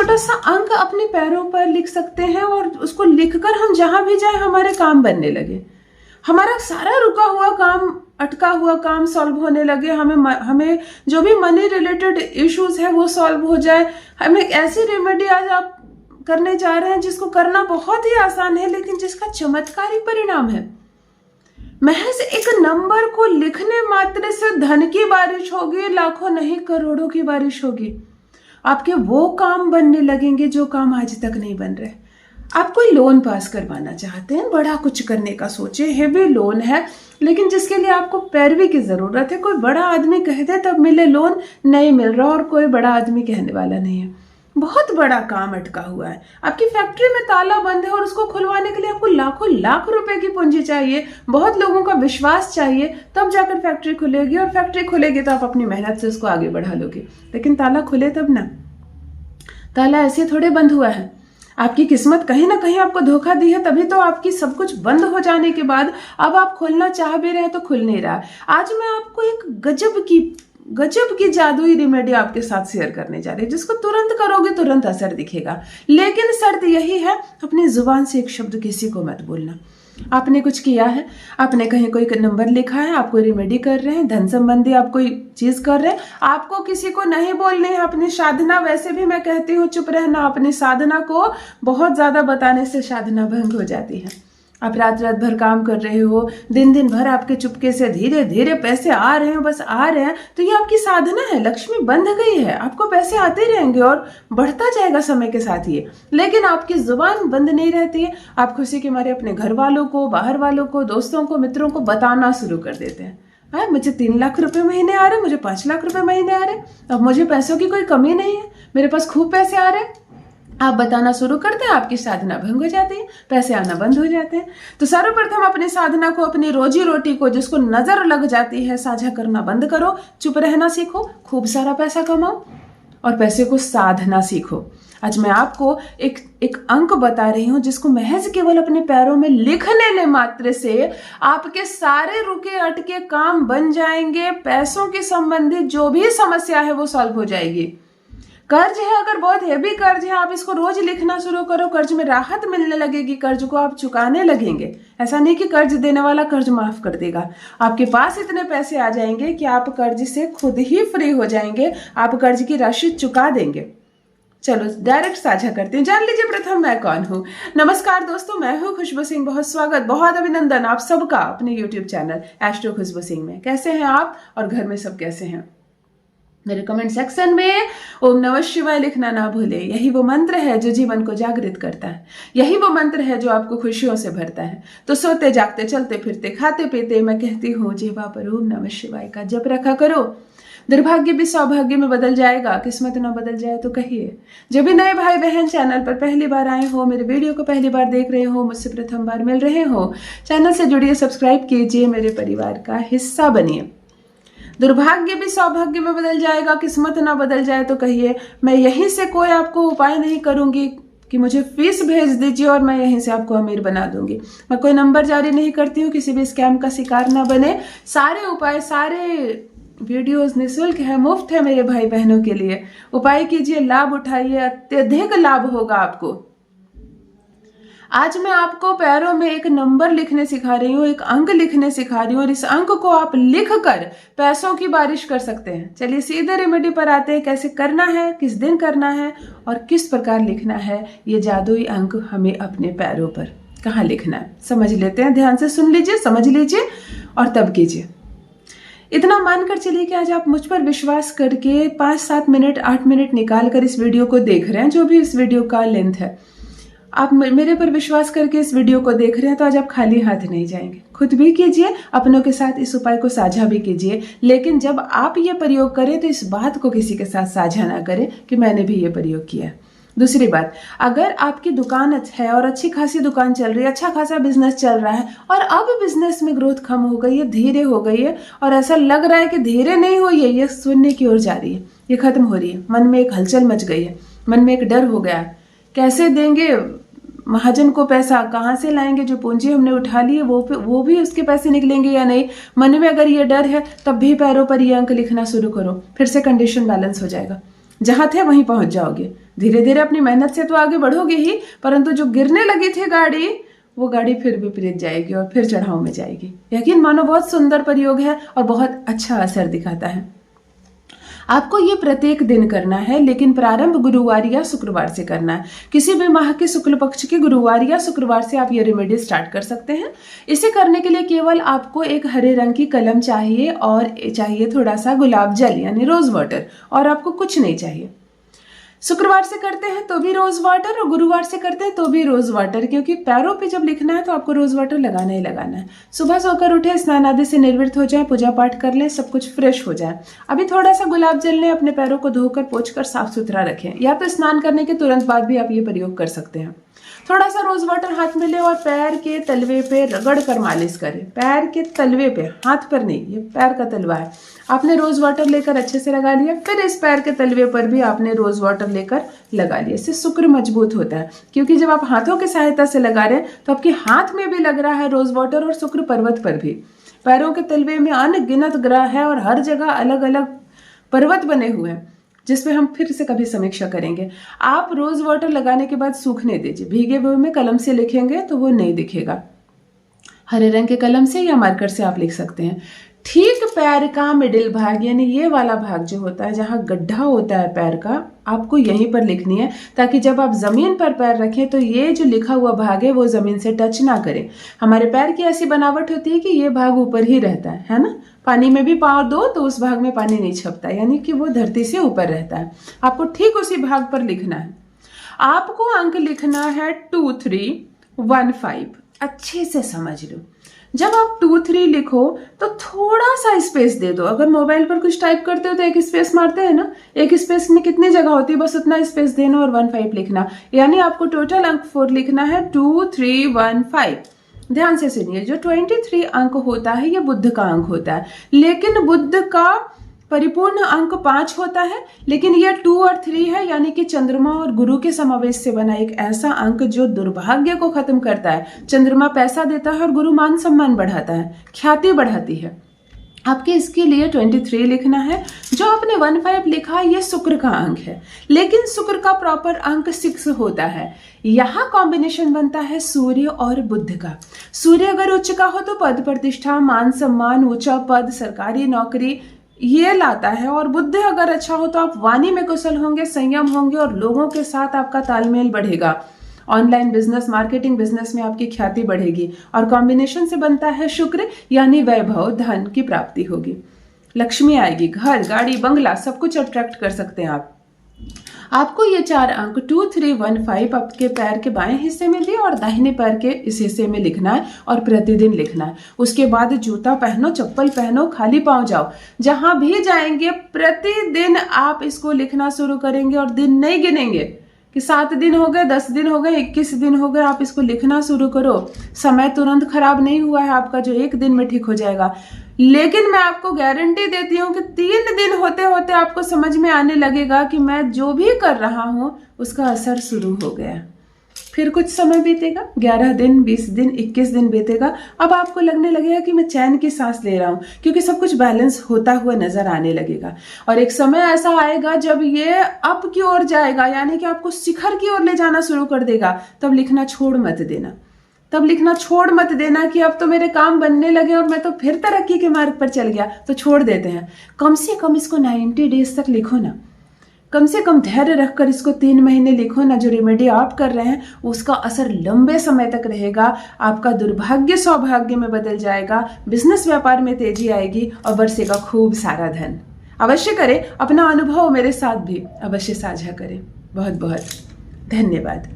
छोटा सा अंक अपने पैरों पर लिख सकते हैं और उसको लिखकर हम जहां भी जाए हमारे काम बनने लगे, हमारा सारा रुका हुआ काम, अटका हुआ काम सॉल्व होने लगे, हमें जो भी मनी रिलेटेड इश्यूज है वो सॉल्व हो जाए। हम एक ऐसी रेमेडी आज आप करने जा रहे हैं जिसको करना बहुत ही आसान है, लेकिन जिसका चमत्कारी परिणाम है। महज एक नंबर को लिखने मात्र से धन की बारिश होगी, लाखों नहीं करोड़ों की बारिश होगी। आपके वो काम बनने लगेंगे जो काम आज तक नहीं बन रहे। आप कोई लोन पास करवाना चाहते हैं, बड़ा कुछ करने का सोचे, हेवी लोन है, लेकिन जिसके लिए आपको पैरवी की जरूरत है। कोई बड़ा आदमी कह दे तब मिले लोन, नहीं मिल रहा, और कोई बड़ा आदमी कहने वाला नहीं है। बहुत बड़ा काम अटका हुआ है, आपकी फैक्ट्री में ताला बंद है और उसको खुलवाने के लिए आपको लाखों लाख रुपए की पूंजी चाहिए, बहुत लोगों का विश्वास चाहिए, तब जाकर फैक्ट्री खुलेगी। और फैक्ट्री खुलेगी तो आप अपनी मेहनत से उसको आगे बढ़ा लोगे, लेकिन ताला खुले तब ना। ताला ऐसे थोड़े बंद हुआ है, आपकी किस्मत कहीं ना कहीं आपको धोखा दी है, तभी तो आपकी सब कुछ बंद हो जाने के बाद अब आप खोलना चाह भी रहे तो खुल नहीं रहा। आज मैं आपको एक गजब की जादुई रेमेडी आपके साथ शेयर करने जा रही है, जिसको तुरंत करोगे तुरंत असर दिखेगा। लेकिन शर्त यही है, अपनी जुबान से एक शब्द किसी को मत बोलना। आपने कुछ किया है, आपने कहीं कोई नंबर लिखा है, आप कोई रेमेडी कर रहे हैं, धन संबंधी आप कोई चीज कर रहे हैं, आपको किसी को नहीं बोलनी है अपनी साधना। वैसे भी मैं कहती हूँ चुप रहना। अपनी साधना को बहुत ज्यादा बताने से साधना भंग हो जाती है। आप रात भर काम कर रहे हो, दिन भर आपके चुपके से धीरे धीरे पैसे आ रहे हैं, बस आ रहे हैं, तो ये आपकी साधना है। लक्ष्मी बंध गई है, आपको पैसे आते रहेंगे और बढ़ता जाएगा समय के साथ ये। लेकिन आपकी जुबान बंद नहीं रहती है। आप खुशी के मारे अपने घर वालों को, बाहर वालों को, दोस्तों को, मित्रों को बताना शुरू कर देते हैं। मुझे 3 लाख रुपए महीने आ रहे, मुझे 5 लाख रुपए महीने आ रहे, अब मुझे पैसों की कोई कमी नहीं है, मेरे पास खूब पैसे आ रहे हैं। आप बताना शुरू करते हैं, आपकी साधना भंग हो जाती है, पैसे आना बंद हो जाते हैं। तो सर्वप्रथम अपनी साधना को, अपनी रोजी रोटी को, जिसको नजर लग जाती है, साझा करना बंद करो, चुप रहना सीखो, खूब सारा पैसा कमाओ और पैसे को साधना सीखो। आज मैं आपको एक अंक बता रही हूं, जिसको महज केवल अपने पैरों में लिख लेने मात्र से आपके सारे रुके अटके काम बन जाएंगे। पैसों के संबंधित जो भी समस्या है वो सॉल्व हो जाएगी। कर्ज है, अगर बहुत हेवी कर्ज है, आप इसको रोज लिखना शुरू करो, कर्ज में राहत मिलने लगेगी, कर्ज को आप चुकाने लगेंगे। ऐसा नहीं कि कर्ज देने वाला कर्ज माफ कर देगा, आपके पास इतने पैसे आ जाएंगे कि आप कर्ज से खुद ही फ्री हो जाएंगे, आप कर्ज की राशि चुका देंगे। चलो डायरेक्ट साझा करते हैं, जान लीजिए प्रथम मैं कौन हूँ। नमस्कार दोस्तों, मैं हूँ खुशबू सिंह। बहुत स्वागत, बहुत अभिनंदन आप सबका अपने यूट्यूब चैनल एस्ट्रो खुशबू सिंह में। कैसे हैं आप और घर में सब कैसे हैं? मेरे कमेंट सेक्शन में ओम नमः शिवाय लिखना ना भूले। यही वो मंत्र है जो जीवन को जागृत करता है, यही वो मंत्र है जो आपको खुशियों से भरता है। तो सोते जागते, चलते फिरते, खाते पीते मैं कहती हूँ जीवा पर ओम नमः शिवाय का जप रखा करो। दुर्भाग्य भी सौभाग्य में बदल जाएगा, किस्मत ना बदल जाए तो कहिए। जो भी नए भाई बहन चैनल पर पहली बार आए हो, मेरे वीडियो को पहली बार देख रहे हो, मुझसे प्रथम बार मिल रहे हो, चैनल से जुड़िए, सब्सक्राइब कीजिए, मेरे परिवार का हिस्सा बनिए। दुर्भाग्य भी सौभाग्य में बदल जाएगा, किस्मत ना बदल जाए तो कहिए। मैं यहीं से कोई आपको उपाय नहीं करूंगी कि मुझे फीस भेज दीजिए और मैं यहीं से आपको अमीर बना दूंगी। मैं कोई नंबर जारी नहीं करती हूँ, किसी भी स्कैम का शिकार ना बने। सारे उपाय, सारे वीडियोस निःशुल्क है, मुफ्त है मेरे भाई बहनों के लिए। उपाय कीजिए, लाभ उठाइए, अत्यधिक लाभ होगा आपको। आज मैं आपको पैरों में एक नंबर लिखने सिखा रही हूँ, एक अंक लिखने सिखा रही हूँ, और इस अंक को आप लिख कर पैसों की बारिश कर सकते हैं। चलिए सीधे रेमेडी पर आते हैं, कैसे करना है, किस दिन करना है और किस प्रकार लिखना है ये जादुई अंक हमें अपने पैरों पर कहाँ लिखना है, समझ लेते हैं। ध्यान से सुन लीजिए, समझ लीजिए और तब कीजिए। इतना मानकर चलिए कि आज आप मुझ पर विश्वास करके 5-7 मिनट, 8 मिनट निकाल कर इस वीडियो को देख रहे हैं, जो भी इस वीडियो का लेंथ है। आप मेरे पर विश्वास करके इस वीडियो को देख रहे हैं तो आज आप खाली हाथ नहीं जाएंगे। खुद भी कीजिए, अपनों के साथ इस उपाय को साझा भी कीजिए, लेकिन जब आप ये प्रयोग करें तो इस बात को किसी के साथ साझा ना करें कि मैंने भी ये प्रयोग किया। दूसरी बात, अगर आपकी दुकान है और अच्छी खासी दुकान चल रही है, अच्छा खासा बिजनेस चल रहा है और अब बिजनेस में ग्रोथ कम हो गई है, धीरे हो गई है, और ऐसा लग रहा है कि धीरे नहीं हुई है, ये शून्य की ओर जा रही है, ये खत्म हो रही है, मन में एक हलचल मच गई है, मन में एक डर हो गया है, कैसे देंगे महाजन को पैसा, कहाँ से लाएंगे, जो पूंजी हमने उठा ली है वो भी उसके पैसे निकलेंगे या नहीं। मन में अगर ये डर है तब भी पैरों पर ये अंक लिखना शुरू करो, फिर से कंडीशन बैलेंस हो जाएगा। जहां थे वहीं पहुंच जाओगे, धीरे धीरे अपनी मेहनत से तो आगे बढ़ोगे ही, परंतु जो गिरने लगी थी गाड़ी, वो गाड़ी फिर विपरीत जाएगी और फिर चढ़ाव में जाएगी। यकीन मानो बहुत सुंदर प्रयोग है और बहुत अच्छा असर दिखाता है। आपको ये प्रत्येक दिन करना है, लेकिन प्रारंभ गुरुवार या शुक्रवार से करना है। किसी भी माह के शुक्ल पक्ष के गुरुवार या शुक्रवार से आप ये रेमेडी स्टार्ट कर सकते हैं। इसे करने के लिए केवल आपको एक हरे रंग की कलम चाहिए और चाहिए थोड़ा सा गुलाब जल यानी रोज वाटर, और आपको कुछ नहीं चाहिए। शुक्रवार से करते हैं तो भी रोज वाटर और गुरुवार से करते हैं तो भी रोज वाटर, क्योंकि पैरों पे जब लिखना है तो आपको रोज वाटर लगाना ही लगाना है। सुबह सोकर उठे, स्नान आदि से निर्वृत्त हो जाए, पूजा पाठ कर लें, सब कुछ फ्रेश हो जाए। अभी थोड़ा सा गुलाब जल लें, अपने पैरों को धोकर पोंछकर साफ सुथरा रखें, या तो स्नान करने के तुरंत बाद भी आप ये प्रयोग कर सकते हैं। थोड़ा सा रोज वाटर हाथ में लें और पैर के तलवे पे रगड़ कर मालिश करें। पैर के तलवे पे, हाथ पर नहीं, ये पैर का तलवा है। आपने रोज वाटर लेकर अच्छे से लगा लिया, फिर इस पैर के तलवे पर भी आपने रोज वाटर लेकर लगा लिया। इससे शुक्र मजबूत होता है, क्योंकि जब आप हाथों की सहायता से लगा रहे हैं तो आपके हाथ में भी लग रहा है रोज वाटर और शुक्र पर्वत पर भी। पैरों के तलवे में अनगिनत ग्रह है और हर जगह अलग अलग पर्वत बने हुए हैं, जिसपे हम फिर से कभी समीक्षा करेंगे। आप रोज वाटर लगाने के बाद सूखने दीजिए। भीगे हुए में कलम से लिखेंगे तो वो नहीं दिखेगा। हरे रंग के कलम से या मार्कर से आप लिख सकते हैं। ठीक पैर का मिडिल भाग यानी ये वाला भाग जो होता है, जहां गड्ढा होता है पैर का, आपको यहीं पर लिखनी है, ताकि जब आप जमीन पर पैर रखें तो ये जो लिखा हुआ भाग है वो जमीन से टच ना करे। हमारे पैर की ऐसी बनावट होती है कि ये भाग ऊपर ही रहता है ना। पानी में भी पाँव दो तो उस भाग में पानी नहीं छपता, यानी कि वो धरती से ऊपर रहता है। आपको ठीक उसी भाग पर लिखना है। आपको अंक लिखना है 2 3 1 5। अच्छे से समझ लो, जब आप 2 3 लिखो तो थोड़ा सा स्पेस दे दो। अगर मोबाइल पर कुछ टाइप करते हो तो एक स्पेस मारते हैं ना, एक स्पेस में कितनी जगह होती है, बस उतना स्पेस देना और 1 5 लिखना। यानी आपको टोटल अंक 4 लिखना है, 2 3 1 5। ध्यान से सुनिए, जो 23 अंक होता है ये बुध का अंक होता है, लेकिन बुध का परिपूर्ण अंक 5 होता है, लेकिन यह 2 और 3 है, यानी कि चंद्रमा और गुरु के समावेश से बना एक ऐसा अंक जो दुर्भाग्य को खत्म करता है। चंद्रमा पैसा देता है और गुरु मान सम्मान बढ़ाता है, ख्याति बढ़ाती है। आपके इसके लिए 23 लिखना है। जो आपने 1 5 लिखा ये शुक्र का अंक है, लेकिन शुक्र का प्रॉपर अंक 6 होता है। यहाँ कॉम्बिनेशन बनता है सूर्य और बुध का। सूर्य अगर उच्च का हो तो पद प्रतिष्ठा, मान सम्मान, ऊंचा पद, सरकारी नौकरी ये लाता है, और बुध अगर अच्छा हो तो आप वाणी में कुशल होंगे, संयम होंगे और लोगों के साथ आपका तालमेल बढ़ेगा। ऑनलाइन बिजनेस, मार्केटिंग बिजनेस में आपकी ख्याति बढ़ेगी। और कॉम्बिनेशन से बनता है शुक्र, यानी वैभव, धन की प्राप्ति होगी, लक्ष्मी आएगी, घर, गाड़ी, बंगला सब कुछ अट्रैक्ट कर सकते हैं आप। आपको ये 4 अंक 2 3 1 5 आपके पैर के बाएं हिस्से में दिए और दाहिने पैर के इस हिस्से में लिखना है और प्रतिदिन लिखना है। उसके बाद जूता पहनो, चप्पल पहनो, खाली पांव जाओ, जहां भी जाएंगे प्रतिदिन आप इसको लिखना शुरू करेंगे और दिन नहीं गिनेंगे कि 7 दिन हो गए, 10 दिन हो गए, 21 दिन हो गए। आप इसको लिखना शुरू करो। समय तुरंत खराब नहीं हुआ है आपका जो 1 दिन में ठीक हो जाएगा, लेकिन मैं आपको गारंटी देती हूँ कि 3 दिन होते होते आपको समझ में आने लगेगा कि मैं जो भी कर रहा हूँ उसका असर शुरू हो गया। फिर कुछ समय बीतेगा, 11 दिन, 20 दिन, 21 दिन बीतेगा। अब आपको लगने लगेगा कि मैं चैन की सांस ले रहा हूँ, क्योंकि सब कुछ बैलेंस होता हुआ नजर आने लगेगा। और एक समय ऐसा आएगा जब ये अप की ओर जाएगा, यानी कि आपको शिखर की ओर ले जाना शुरू कर देगा। तब लिखना छोड़ मत देना, तब लिखना छोड़ मत देना कि अब तो मेरे काम बनने लगे और मैं तो फिर तरक्की के मार्ग पर चल गया, तो छोड़ देते हैं। कम से कम इसको 90 डेज तक लिखो ना, कम से कम धैर्य रखकर इसको 3 महीने लिखो ना। जो रेमेडी आप कर रहे हैं उसका असर लंबे समय तक रहेगा। आपका दुर्भाग्य सौभाग्य में बदल जाएगा, बिजनेस व्यापार में तेजी आएगी और बरसेगा खूब सारा धन। अवश्य करें, अपना अनुभव मेरे साथ भी अवश्य साझा करें। बहुत बहुत धन्यवाद।